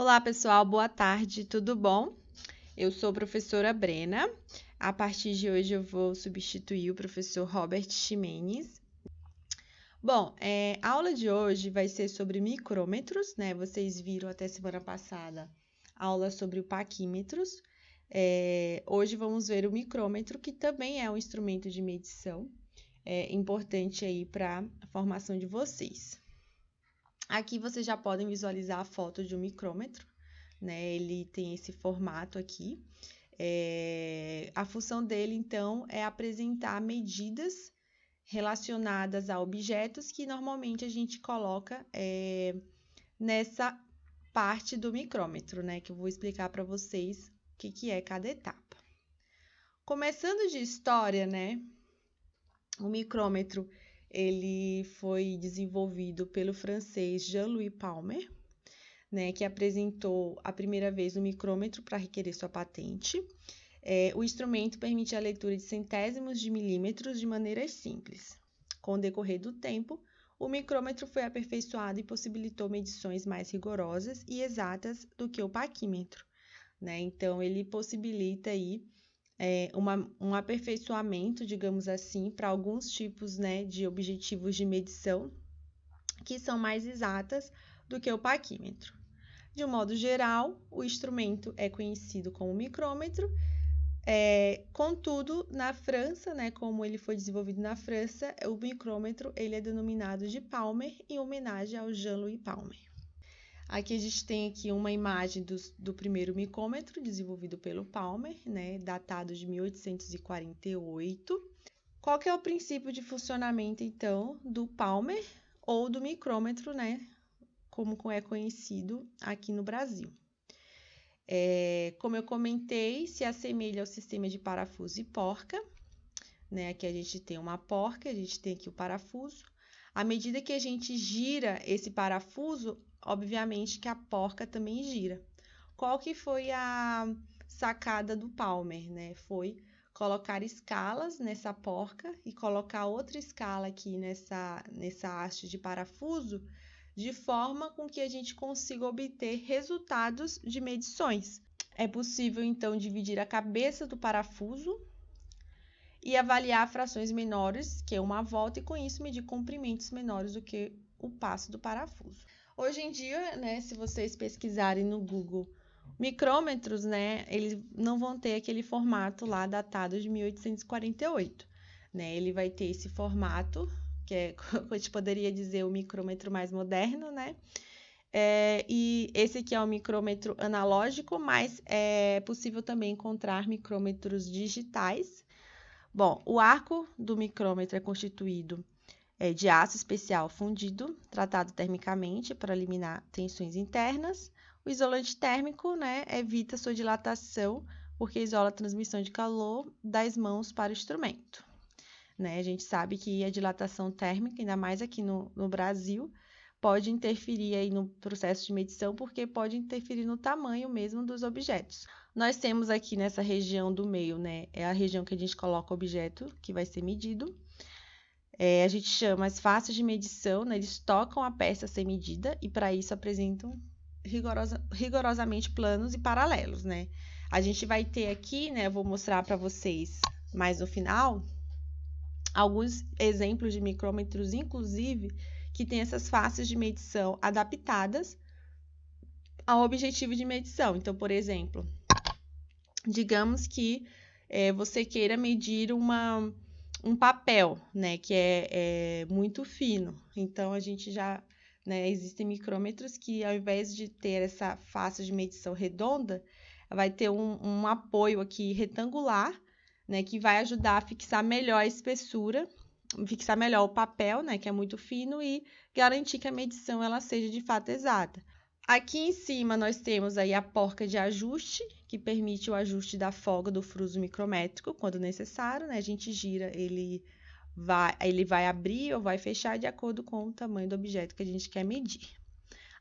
Olá, pessoal, boa tarde, tudo bom? Eu sou a professora Brena. A partir de hoje eu vou substituir o professor Robert Ximenes. Bom, a aula de hoje vai ser sobre micrômetros, né? Vocês viram até semana passada a aula sobre o paquímetros. Hoje vamos ver o micrômetro, que também é um instrumento de medição, importante aí para a formação de vocês. Aqui vocês já podem visualizar a foto de um micrômetro, né? Ele tem esse formato aqui. A função dele, então, é apresentar medidas relacionadas a objetos que normalmente a gente coloca nessa parte do micrômetro, né? Que eu vou explicar para vocês o que é cada etapa. Começando de história, né? O micrômetro, ele foi desenvolvido pelo francês Jean-Louis Palmer, né, que apresentou a primeira vez o micrômetro para requerer sua patente. O instrumento permite a leitura de centésimos de milímetros de maneira simples. Com o decorrer do tempo, o micrômetro foi aperfeiçoado e possibilitou medições mais rigorosas e exatas do que o paquímetro, né? Então, ele possibilita aí um aperfeiçoamento, digamos assim, para alguns tipos, né, de objetivos de medição que são mais exatas do que o paquímetro. De um modo geral, o instrumento é conhecido como micrômetro. Contudo, na França, né, como ele foi desenvolvido na França, o micrômetro ele é denominado de Palmer em homenagem ao Jean-Louis Palmer. Aqui a gente tem aqui uma imagem do primeiro micrômetro desenvolvido pelo Palmer, né, datado de 1848. Qual que é o princípio de funcionamento, então, do Palmer ou do micrômetro, né, como é conhecido aqui no Brasil? Como eu comentei, se assemelha ao sistema de parafuso e porca, né? Aqui a gente tem uma porca, a gente tem aqui o parafuso. À medida que a gente gira esse parafuso, obviamente que a porca também gira. Qual que foi a sacada do Palmer, né? Foi colocar escalas nessa porca e colocar outra escala aqui nessa haste de parafuso, de forma com que a gente consiga obter resultados de medições. É possível, então, dividir a cabeça do parafuso e avaliar frações menores que uma volta e, com isso, medir comprimentos menores do que o passo do parafuso. Hoje em dia, né, se vocês pesquisarem no Google micrômetros, né, eles não vão ter aquele formato lá datado de 1848, né? Ele vai ter esse formato, que é, a gente poderia dizer, o micrômetro mais moderno, né? E esse aqui é o micrômetro analógico, mas é possível também encontrar micrômetros digitais. Bom, o arco do micrômetro é constituído de aço especial fundido, tratado termicamente para eliminar tensões internas. O isolante térmico, né, evita sua dilatação, porque isola a transmissão de calor das mãos para o instrumento. Né? A gente sabe que a dilatação térmica, ainda mais aqui no Brasil, pode interferir aí no processo de medição, porque pode interferir no tamanho mesmo dos objetos. Nós temos aqui nessa região do meio, né, é a região que a gente coloca o objeto que vai ser medido. A gente chama as faces de medição, né, eles tocam a peça a ser medida e para isso apresentam rigorosamente planos e paralelos, né. A gente vai ter aqui, né, eu vou mostrar para vocês mais no final, alguns exemplos de micrômetros, inclusive, que tem essas faces de medição adaptadas ao objetivo de medição. Então, por exemplo, digamos que você queira medir um papel, né, que é muito fino. Então, a gente já, né, existem micrômetros que, ao invés de ter essa face de medição redonda, vai ter um apoio aqui retangular, né, que vai ajudar a fixar melhor a espessura, fixar melhor o papel, né, que é muito fino, e garantir que a medição ela seja de fato exata. Aqui em cima nós temos aí a porca de ajuste, que permite o ajuste da folga do fruso micrométrico quando necessário, né? A gente gira, ele vai abrir ou vai fechar de acordo com o tamanho do objeto que a gente quer medir.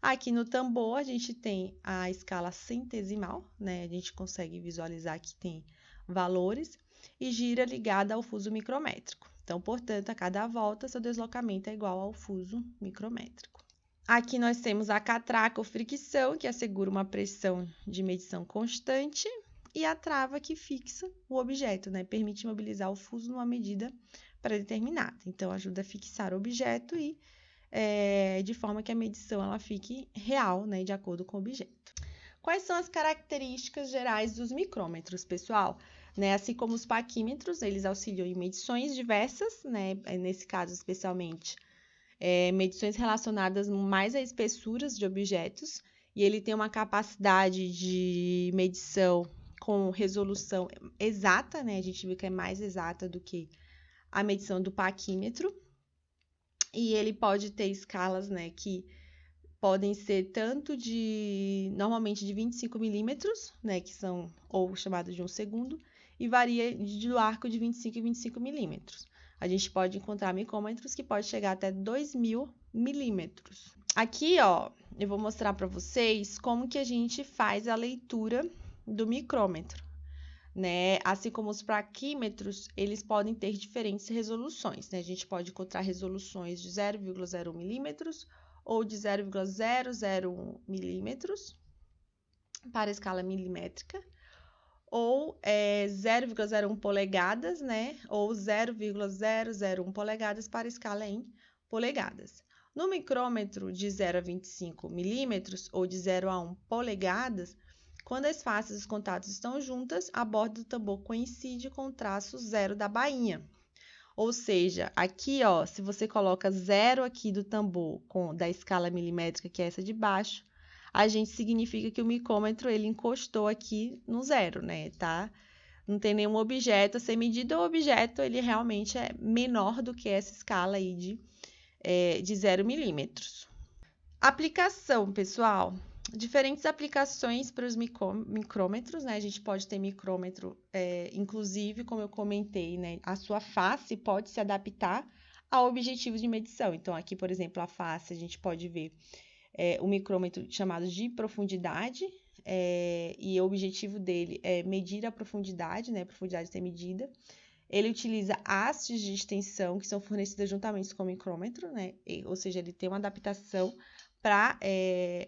Aqui no tambor a gente tem a escala centesimal, né? A gente consegue visualizar que tem valores e gira ligada ao fuso micrométrico. Então, portanto, a cada volta, seu deslocamento é igual ao fuso micrométrico. Aqui nós temos a catraca ou fricção, que assegura uma pressão de medição constante, e a trava que fixa o objeto, né? Permite mobilizar o fuso numa medida pré-determinada. Então, ajuda a fixar o objeto e de forma que a medição ela fique real, né? De acordo com o objeto. Quais são as características gerais dos micrômetros, pessoal? Né? Assim como os paquímetros, eles auxiliam em medições diversas, né? Nesse caso, especialmente, medições relacionadas mais a espessuras de objetos, e ele tem uma capacidade de medição com resolução exata, né? A gente viu que é mais exata do que a medição do paquímetro, e ele pode ter escalas, né, que podem ser tanto normalmente de 25 milímetros, né, que são, ou chamado de 1 segundo, e varia do arco de 25 e 25 milímetros. A gente pode encontrar micrômetros que pode chegar até 2.000 milímetros. Aqui, ó, eu vou mostrar para vocês como que a gente faz a leitura do micrômetro, né? Assim como os paquímetros, eles podem ter diferentes resoluções, né? A gente pode encontrar resoluções de 0,01 milímetros ou de 0,001 milímetros para a escala milimétrica, ou 0,01 polegadas, né? Ou 0,001 polegadas para a escala em polegadas. No micrômetro de 0 a 25 milímetros ou de 0 a 1 polegadas, quando as faces dos contatos estão juntas, a borda do tambor coincide com o traço 0 da bainha. Ou seja, aqui, ó, se você coloca 0 aqui do tambor da escala milimétrica, que é essa de baixo, a gente significa que o micrômetro, ele encostou aqui no 0, né, tá? Não tem nenhum objeto a ser medido, o objeto, ele realmente é menor do que essa escala aí de 0 milímetros. Aplicação, pessoal. Diferentes aplicações para os micrômetros, né? A gente pode ter micrômetro, inclusive, como eu comentei, né? A sua face pode se adaptar ao objetivo de medição. Então, aqui, por exemplo, a face, a gente pode ver o micrômetro chamado de profundidade, e o objetivo dele é medir a profundidade, né? A profundidade ser medida. Ele utiliza hastes de extensão que são fornecidas juntamente com o micrômetro, né? Ou seja, ele tem uma adaptação para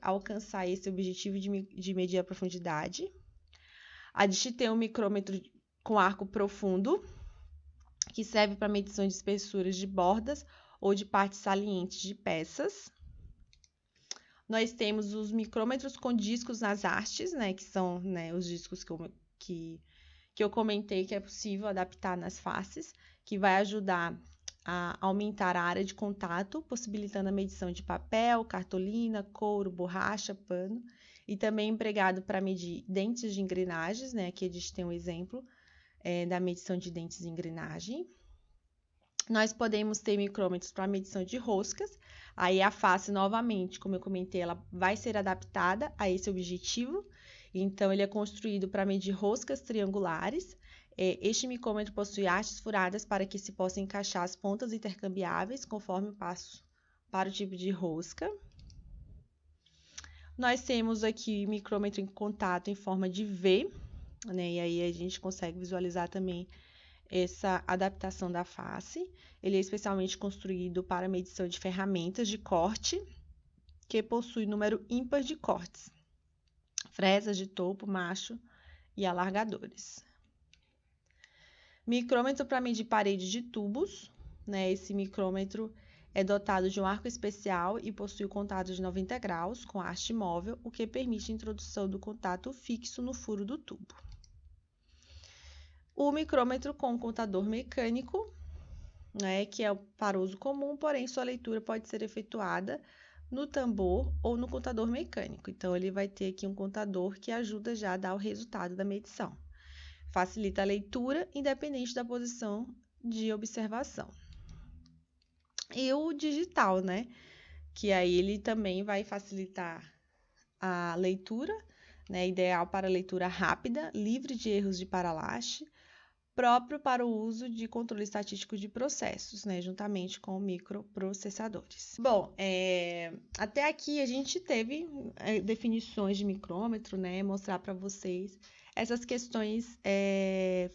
alcançar esse objetivo de medir a profundidade. A gente tem um micrômetro com arco profundo, que serve para medição de espessuras de bordas ou de partes salientes de peças. Nós temos os micrômetros com discos nas hastes, né, que são, né, os discos que eu comentei que é possível adaptar nas faces, que vai ajudar a aumentar a área de contato, possibilitando a medição de papel, cartolina, couro, borracha, pano, e também empregado para medir dentes de engrenagens, né? Aqui a gente tem um exemplo da medição de dentes de engrenagem. Nós podemos ter micrômetros para medição de roscas, aí a face, novamente, como eu comentei, ela vai ser adaptada a esse objetivo, então ele é construído para medir roscas triangulares. Este micrômetro possui hastes furadas para que se possam encaixar as pontas intercambiáveis conforme o passo para o tipo de rosca. Nós temos aqui micrômetro em contato em forma de V, né? E aí a gente consegue visualizar também essa adaptação da face. Ele é especialmente construído para medição de ferramentas de corte, que possui número ímpar de cortes, fresas de topo, macho e alargadores. Micrômetro para medir parede de tubos, né? Esse micrômetro é dotado de um arco especial e possui o contato de 90 graus com haste móvel, o que permite a introdução do contato fixo no furo do tubo. O micrômetro com contador mecânico, né, que é para uso comum, porém sua leitura pode ser efetuada no tambor ou no contador mecânico. Então, ele vai ter aqui um contador que ajuda já a dar o resultado da medição. Facilita a leitura, independente da posição de observação. E o digital, né? Que aí ele também vai facilitar a leitura, né? Ideal para leitura rápida, livre de erros de paralaxe, próprio para o uso de controle estatístico de processos, né? Juntamente com microprocessadores. Bom, até aqui a gente teve definições de micrômetro, né? Mostrar para vocês essas questões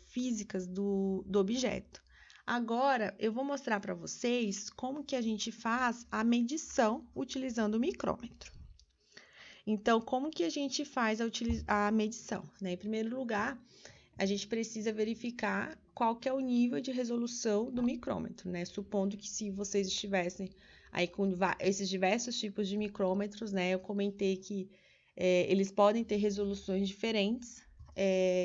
físicas do objeto. Agora, eu vou mostrar para vocês como que a gente faz a medição utilizando o micrômetro. Então, como que a gente faz a medição, né? Em primeiro lugar, a gente precisa verificar qual que é o nível de resolução do micrômetro, né? Supondo que se vocês estivessem aí com esses diversos tipos de micrômetros, né? Eu comentei que eles podem ter resoluções diferentes,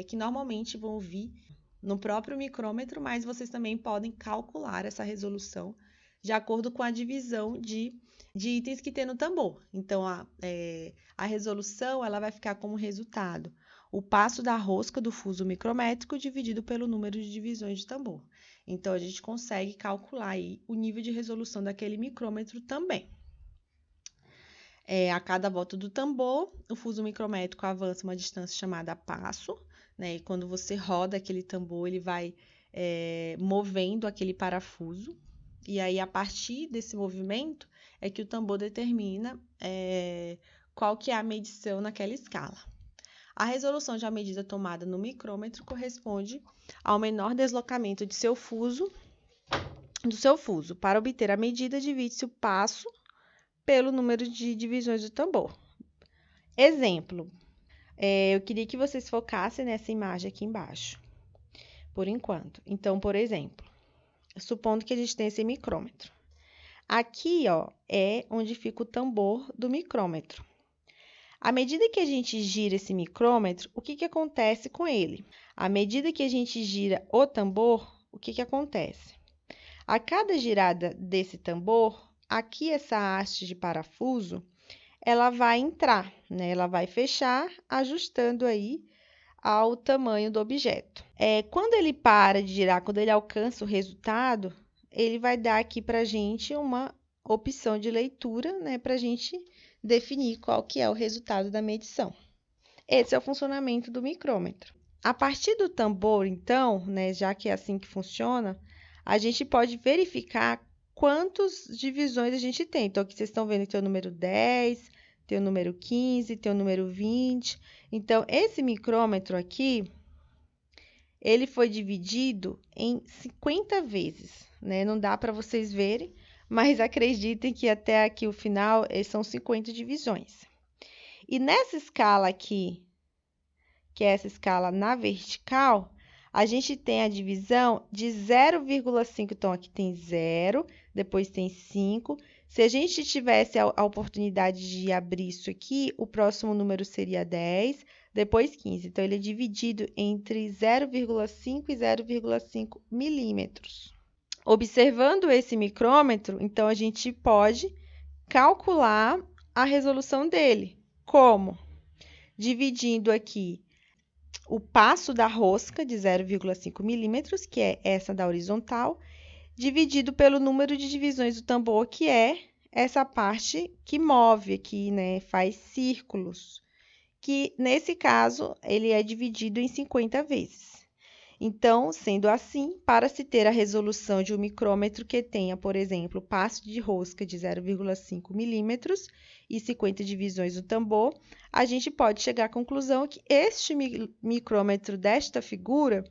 que normalmente vão vir no próprio micrômetro, mas vocês também podem calcular essa resolução de acordo com a divisão de itens que tem no tambor. Então, a resolução ela vai ficar como resultado o passo da rosca do fuso micrométrico dividido pelo número de divisões de tambor. Então, a gente consegue calcular aí o nível de resolução daquele micrômetro também. A cada volta do tambor, o fuso micrométrico avança uma distância chamada passo, né? E quando você roda aquele tambor, ele vai movendo aquele parafuso. E aí, a partir desse movimento, é que o tambor determina qual que é a medição naquela escala. A resolução de uma medida tomada no micrômetro corresponde ao menor deslocamento do seu fuso. Para obter a medida, divide-se o passo pelo número de divisões do tambor. Exemplo, eu queria que vocês focassem nessa imagem aqui embaixo, por enquanto. Então, por exemplo, supondo que a gente tem esse micrômetro. Aqui, ó, é onde fica o tambor do micrômetro. À medida que a gente gira esse micrômetro, o que acontece com ele? À medida que a gente gira o tambor, o que acontece? A cada girada desse tambor, aqui essa haste de parafuso, ela vai entrar, né? Ela vai fechar, ajustando aí ao tamanho do objeto. Quando ele para de girar, quando ele alcança o resultado, ele vai dar aqui para a gente uma opção de leitura, né? Para a gente definir qual que é o resultado da medição. Esse é o funcionamento do micrômetro. A partir do tambor, então, né, já que é assim que funciona, a gente pode verificar quantas divisões a gente tem. Então, aqui vocês estão vendo que tem o número 10, tem o número 15, tem o número 20. Então, esse micrômetro aqui, ele foi dividido em 50 vezes, né? Não dá para vocês verem, mas acreditem que até aqui o final são 50 divisões. E nessa escala aqui, que é essa escala na vertical, a gente tem a divisão de 0,5. Então, aqui tem 0, depois tem 5. Se a gente tivesse a oportunidade de abrir isso aqui, o próximo número seria 10, depois 15. Então, ele é dividido entre 0,5 e 0,5 milímetros. Observando esse micrômetro, então, a gente pode calcular a resolução dele. Como? Dividindo aqui o passo da rosca de 0,5 milímetros, que é essa da horizontal, dividido pelo número de divisões do tambor, que é essa parte que move aqui, né? Faz círculos, que nesse caso ele é dividido em 50 vezes. Então, sendo assim, para se ter a resolução de um micrômetro que tenha, por exemplo, passo de rosca de 0,5 milímetros e 50 divisões do tambor, a gente pode chegar à conclusão que este micrômetro desta figura,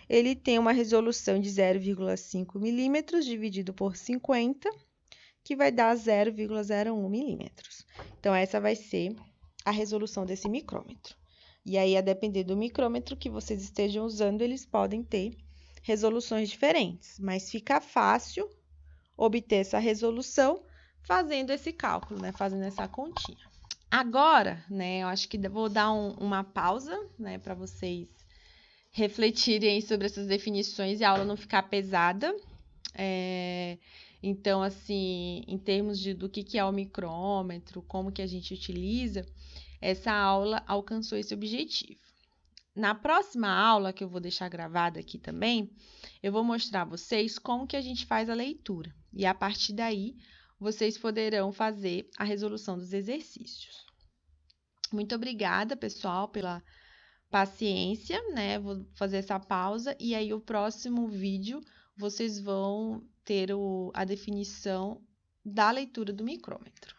ele tem uma resolução de 0,5 milímetros dividido por 50, que vai dar 0,01 milímetros. Então, essa vai ser a resolução desse micrômetro. E aí, a depender do micrômetro que vocês estejam usando, eles podem ter resoluções diferentes. Mas fica fácil obter essa resolução fazendo esse cálculo, né? Fazendo essa continha. Agora, né, eu acho que vou dar uma pausa, né, para vocês refletirem sobre essas definições e a aula não ficar pesada. Então, assim, em termos do que é o micrômetro, como que a gente utiliza, essa aula alcançou esse objetivo. Na próxima aula, que eu vou deixar gravada aqui também, eu vou mostrar a vocês como que a gente faz a leitura. E a partir daí, vocês poderão fazer a resolução dos exercícios. Muito obrigada, pessoal, pela paciência, né? Vou fazer essa pausa e aí o próximo vídeo vocês vão ter a definição da leitura do micrômetro.